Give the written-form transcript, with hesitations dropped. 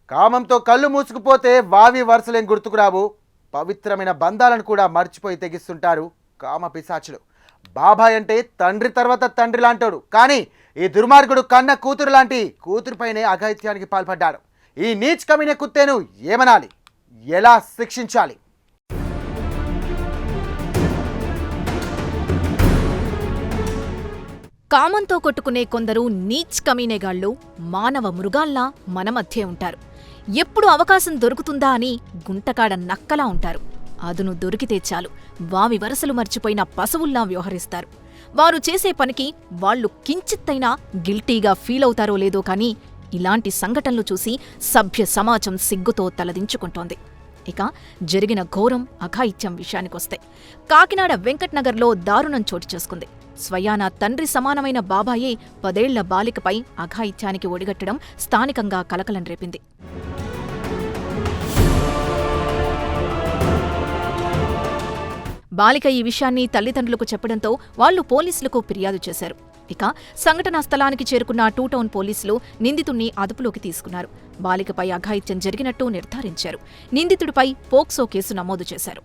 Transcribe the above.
కామంతో కళ్ళు మూసుకుపోతే వావి వరుసలేం గుర్తుకురావు. పవిత్రమైన బంధాలను కూడా మర్చిపోయి తెగిస్తుంటారు కామ పిశాచులు. బాబాయ్ అంటే తండ్రి తర్వాత తండ్రి లాంటోడు, కానీ ఈ దుర్మార్గుడు కన్న కూతురు లాంటి కూతురుపైనే అఘాయిత్యానికి పాల్పడ్డాడు. ఈ నీచ్ కమిన కుత్తేను ఏమనాలి, ఎలా శిక్షించాలి? కామంతో కొట్టుకునే కొందరు నీచ్ కమీనేగాళ్లు మానవ మృగాల్లా మన మధ్యే ఉంటారు. ఎప్పుడు అవకాశం దొరుకుతుందా అని గుంటకాడ నక్కలా ఉంటారు. అదును దొరికితే చాలు వావి వరసలు మర్చిపోయిన పశువుల్లా వ్యవహరిస్తారు. వారు చేసే పనికి వాళ్లు కించిత్తైనా గిల్టీగా ఫీలవుతారో లేదో కానీ ఇలాంటి సంఘటనలు చూసి సభ్య సమాజం సిగ్గుతో తలదించుకుంటోంది. ఇక జరిగిన ఘోరం అఘాయిత్యం విషయానికొస్తే కాకినాడ వెంకట్నగర్లో దారుణం చోటు చేసుకుంది. స్వయాన తండ్రి సమానమైన బాబాయే 10 ఏళ్ల బాలికపై అఘాయిత్యానికి ఒడిగట్టడం స్థానికంగా కలకలం రేపింది. బాలిక ఈ విషయాన్ని తల్లిదండ్రులకు చెప్పడంతో వాళ్లు పోలీసులకు ఫిర్యాదు చేశారు. ఇక సంఘటనా స్థలానికి చేరుకున్న 2 టౌన్ పోలీసులు నిందితుణ్ణి అదుపులోకి తీసుకున్నారు. బాలికపై అఘాయిత్యం జరిగినట్టు నిర్ధారించారు. నిందితుడిపై పోక్సో కేసు నమోదు చేశారు.